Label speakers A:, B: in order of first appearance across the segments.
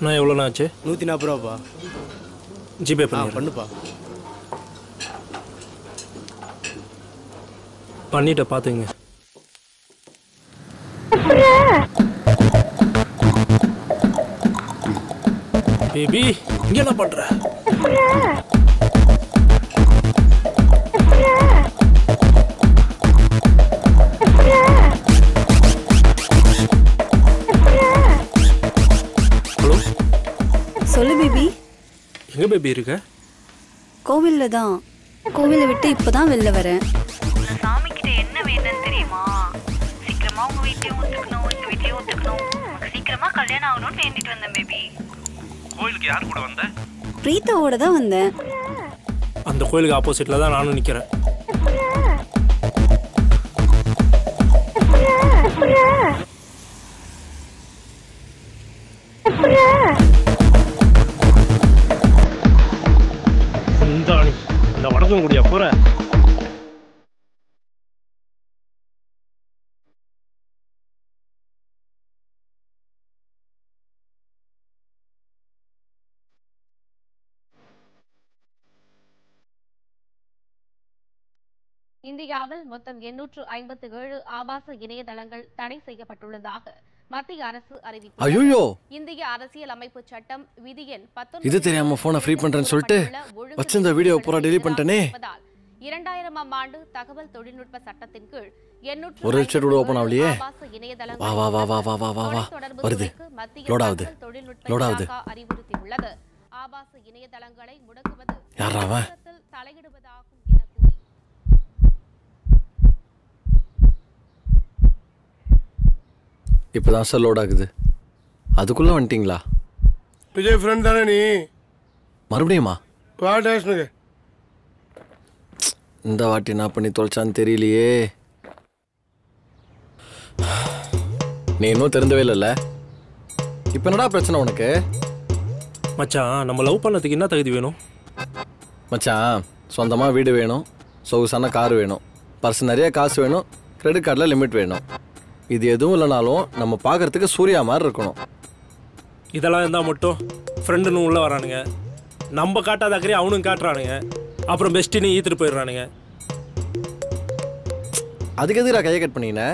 A: நான் எவ்வளோண்ணா ஆச்சு?
B: 140 ரூபாப்பா.
A: ஜிபே
B: பண்ணுப்பா.
A: பண்ணிட்ட பார்த்துங்க. பேபி இங்கே என்ன பண்ணுற? ஹலோ
C: சொல்லு பேபி.
A: எங்கே பேபி இருக்க?
C: கோவிலில் தான். கோவிலை விட்டு இப்போ தான் வெளில வரேன்.
D: சாமி கிட்ட என்ன வேணும்னு தெரியுமா? சீக்கிரமா உங்க வீட்லயும் ஒத்துக்கணும், இந்த வீட்லயும் ஒத்துக்கணும், உனக்கு சீக்கிரமா கல்யாணம் ஆகணும்னு வேண்டிட்டு வந்தேன் பேபி.
A: கோயிலுக்கு யார் கூட வந்த?
C: பிரீத்தாவோட தான் வந்தேன்.
A: அந்த கோயிலுக்கு ஆப்போசிட்டில் தான் நானும் நிற்கிறேன். இந்த வடக்கம் கூடிய போற
E: இந்தியாவில் மொத்தம் 857 ஆபாச இணையதளங்கள் தடை செய்யப்பட்டுள்ளதாக மத்திய அரசு அறிவித்துள்ளது.
F: ஐயோ,
E: இந்திய அரசியல் அமைப்பு சட்டம் விதி எண் 19
F: இது தெரியாம போனை ஃப்ரீ பண்றேன்னு சொல்லிட்டு வச்சிருந்த வீடியோ பூரா டெலீட் பண்ணிட்டேனே.
E: 2000ஆம் ஆண்டு தகவல் தொழில்நுட்ப சட்டத்தின் கீழ்
F: ஒரு வெப்சைட் கூட ஓபன் ஆவலையே. வா வா வா வா வா வா வா வா வருது. லோட் ஆகுது.
E: அறிவுறுத்தியுள்ளது. ஆபாச இணையதளங்களை முடக்குவது
F: யாரா அவன்?
E: தலையிடுவதாகும் என கூறி
F: இப்பதான் சார் லோட் ஆகுது. அதுக்குள்ள வந்துட்டீங்களா?
B: விஜய் ஃப்ரெண்ட் தானே நீ?
F: மறுபடியுமா?
B: வா டேஷனுக்கு.
F: இந்த வாட்டி என்ன பண்ணி தொலைச்சான்னு தெரியலையே. நீ இன்னும் தெரிந்தவே இல்லைல்ல. இப்போ என்னடா பிரச்சனை உனக்கு?
A: மச்சான், நம்ம லவ் பண்ணதுக்கு என்ன தகுதி வேணும்?
F: மச்சான், சொந்தமாக வீடு வேணும், சொகுசான கார் வேணும், பர்ஸ் நிறைய காசு வேணும், கிரெடிட் கார்டில் லிமிட் வேணும். இது எதுவும் இல்லைனாலும் நம்ம பார்க்கறதுக்கு சூர்யா மாதிரி இருக்கணும்.
A: இதெல்லாம் இருந்தால் மட்டும் ஃப்ரெண்டுன்னு உள்ளே வரானுங்க. நம்ம காட்டாத அக்கறையே அவனும் காட்டுறானுங்க. அப்புறம் பெஸ்ட்டின்னு ஈத்துட்டு போயிடுறானுங்க.
F: அதுக்கு எதுக்குடா கையை கட் பண்ணின?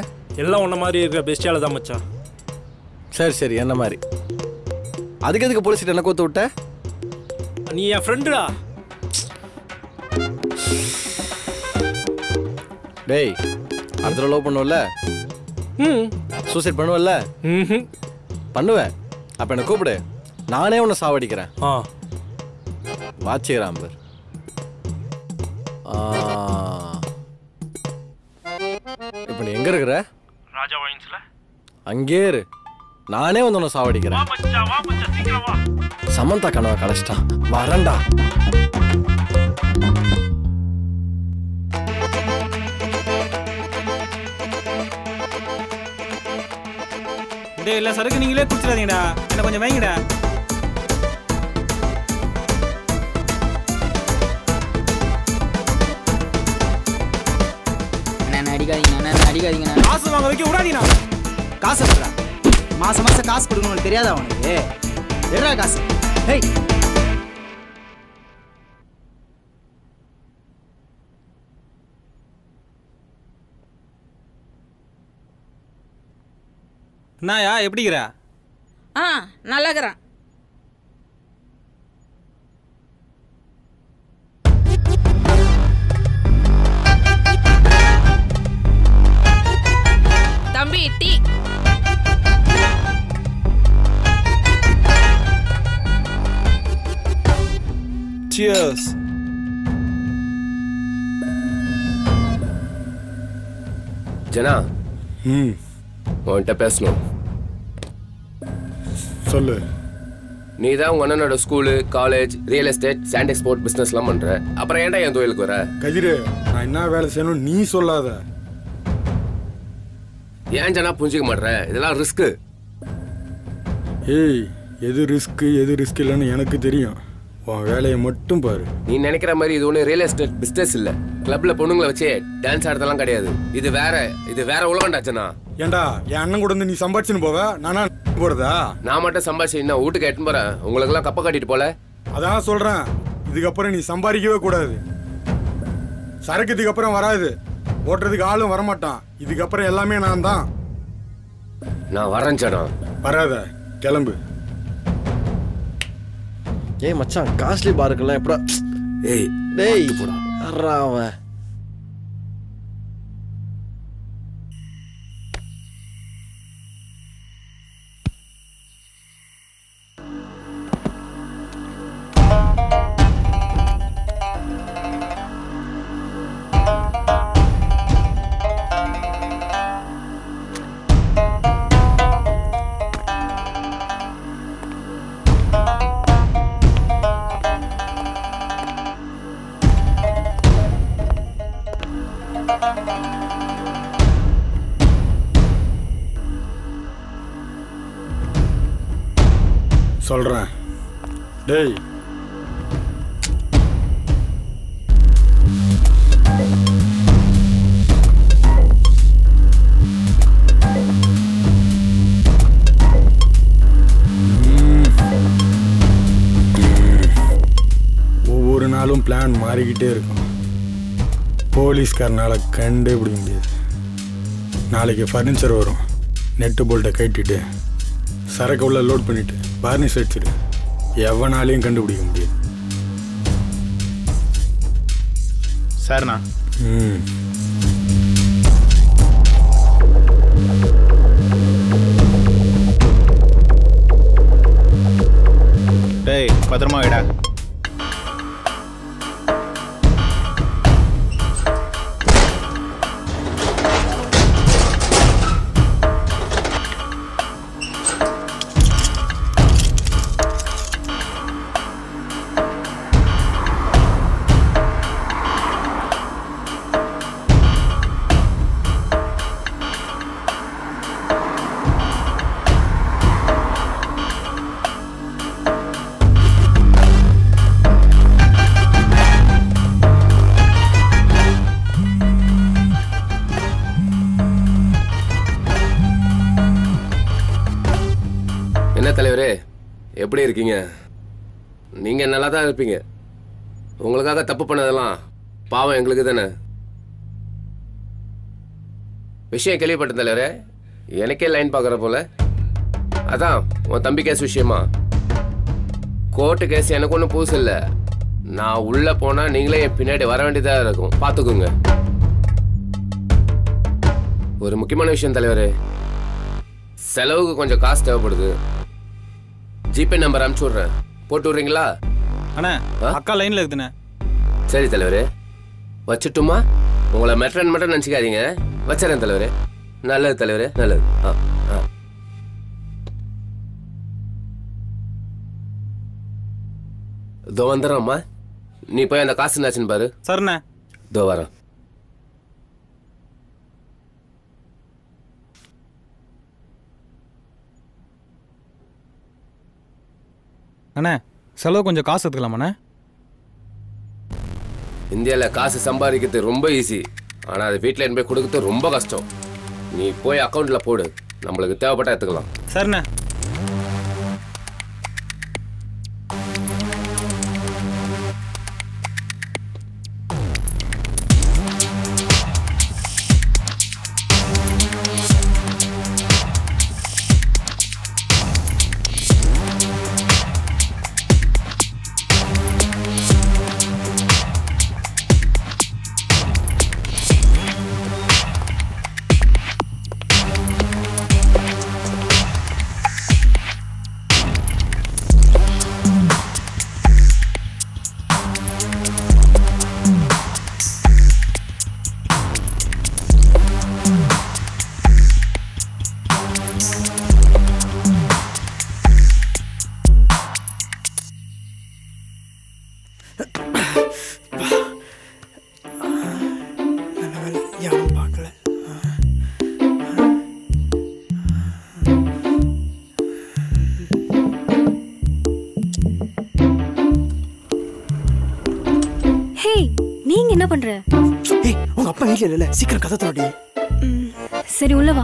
A: எல்லாம் உன்ன மாதிரி இருக்கிற பெஸ்டியால தான் மச்சான்.
F: சரி சரி, என்ன மாதிரி. அதுக்கு எதுக்கு போலீஸ்கிட்ட என்ன கோத்து விட்ட?
A: நீ என் ஃப்ரெண்டுடா.
F: டேய், அடுத்த லவ் பண்ணுவல, சூசைட் பண்ணுவல்ல? பண்ணுவேன். அப்போ என்ன கூப்பிடு, நானே உன்னை சாவடிக்கிறேன். வாச்சிக்கிறான் பேர். இப்போ நீ எங்க இருக்கிற?
A: ராஜா வைன்ஸ்ல.
F: அங்கே இரு, நானே வந்து உன்னை சாவடிக்கிறேன். சமந்தா கனவா கலைச்சிட்டான். வரண்டா.
G: டேய், இல்ல சரக்கு நீங்களே குடிச்சிடாதீங்கடா, என்ன கொஞ்சம் வைங்கடா.
H: அடிக்காதீங்க.
G: காசு வாங்க வைக்க விடாதீங்கண்ணா.
H: காசு எடுறா. மாசம் மாசம் காசு கொடுக்கணும்னு தெரியாதா உனக்கு? எடுறா காசு. ஹேய்,
G: நாயா எப்படிங்கிற?
I: நல்லாக்கிறேன். தம்பி டீ.
G: சியர்ஸ்.
J: ஜனா, உன்கிட்ட பேசணும்.
B: சொல்லு.
J: நீ தான் உங்க அண்ணனோட school, college, real estate, sand export பிசினஸ்லாம் பண்ற. அப்புறம் ஏன்டா என் தொழிலுக்கு வர?
B: கதிரு, நான் என்ன வேலை செய்யணும் நீ சொல்லாத.
J: ஏன் ஜனா புரிஞ்சிக்க மாட்டேற? இதெல்லாம் ரிஸ்க்கு.
B: ஏய், எது ரிஸ்க் இல்லைன்னு எனக்கு தெரியும். உன் வேலையை மட்டும் பாரு.
J: நீ நினைக்கிற மாதிரி இது ஒன்றும் ரியல் எஸ்டேட் பிசினஸ் இல்லை. கிளப்ல பொண்ணுங்களை வச்சு டான்ஸ் ஆடுறதெல்லாம் கிடையாது. இது வேற உலகம்டா ஜனா.
B: ஏண்டா என் அண்ணன் கூட வந்து நீ சம்பாதிச்சுன்னு போவ நானா போறதா?
J: நான் மட்டும் சம்பாதிச்சு இன்னும் வீட்டுக்கு எட்டுன்னு போறேன். உங்களுக்கெல்லாம் கப்ப கட்டிட்டு போல.
B: அதான் சொல்றேன், இதுக்கப்புறம் நீ சம்பாதிக்கவே கூடாது. சரக்கு இதுக்கப்புறம் வராது, ஓட்டுறதுக்கு ஆளும் வரமாட்டான். இதுக்கப்புறம் எல்லாமே நான் தான்.
J: நான் வரேன் சேடம்.
B: வராத, கிளம்பு.
F: ஏய் மச்சான், காஸ்ட்லி பாருக்கெல்லாம் எப்படா?
J: ஏய்
F: டேய் அவன்
B: சொல்றேன். டேய் ஒவ்வொரு நாளும் பிளான் மாறிக்கிட்டே இருக்கும். போலீஸ்காரனால கண்டே பிடிக்க முடியாது. நாளைக்கு ஃபர்னிச்சர் வரும், நெட்டு போல்ட்டை கட்டிட்டு சரக்கு உள்ள லோட் பண்ணிட்டு பார்னிஷ் அடிச்சிடு. எவனாலையும் கண்டுபிடிக்க முடியாது.
K: சரிண்ணா. டேய் பத்திரமா வைடா.
J: என்ன தலைவரே, எப்படி இருக்கீங்க? நீங்க நல்லா தான் இருப்பீங்க. உங்களுக்காக தப்பு பண்ணதெல்லாம் பாவம் எங்களுக்கு தானே. விஷயம் கேள்விப்பட்ட தலைவரே, எனக்கே லைன் பார்க்குற போல. அதான் உன் தம்பி கேஸ் விஷயமா. கோர்ட்டு கேஸ் எனக்கு ஒன்றும் புதுசு இல்லை. நான் உள்ள போனா நீங்களே என் பின்னாடி வர வேண்டியதாக இருக்கும், பார்த்துக்குங்க. ஒரு முக்கியமான விஷயம் தலைவரே, செலவுக்கு கொஞ்சம் காசு தேவைப்படுது. ஜிபே நம்பர் அனுப்பிச்சு விட்றேன், போட்டு விட்றீங்களா?
G: அண்ணா அக்கா லைன்ல இருக்குண்ணே.
J: சரி தலைவரே, வச்சுட்டுமா? உங்களை மெட்ரன் மட்டும் நினச்சிக்காதீங்க. வச்சுறேன் தலைவரே. நல்லது தலைவரே, நல்லது. இதோ வந்துடுறோம்மா. நீ போய் அந்த காசு என்னாச்சுன்னு பாரு.
G: சரிண்ணே.
J: இதோ வரேன்.
G: அண்ணா செலவு கொஞ்சம் காசு எடுத்துக்கலாமாண்ணே?
J: இந்தியாவில் காசு சம்பாதிக்கிறது ரொம்ப ஈஸி, ஆனால் அது வீட்டில் போய் கொடுக்கறது ரொம்ப கஷ்டம். நீ போய் அக்கௌண்ட்டில் போடு, நம்மளுக்கு தேவைப்பட்டா எடுத்துக்கலாம்.
G: சரிண்ணே.
L: என்ன பண்ற?
H: ஏய், உங்க அப்பா வீட்ல இல்ல, சீக்கிரம் கதை தரடி.
L: சரி உள்ள வா.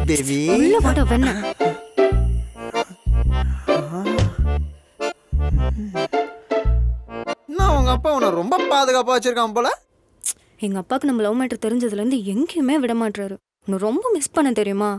L: பேபி
C: உள்ள போட்ட வெண்ண
L: நான் உங்க அப்பா உன்னை ரொம்ப பாதுகாப்பா வச்சிருக்கான் போல.
C: எங்க அப்பாவுக்கு நம்ம லவ் மேட்டர் தெரிஞ்சதுல இருந்து எங்கேயுமே விட மாட்டாரு. உன்னை ரொம்ப மிஸ் பண்ண தெரியுமா?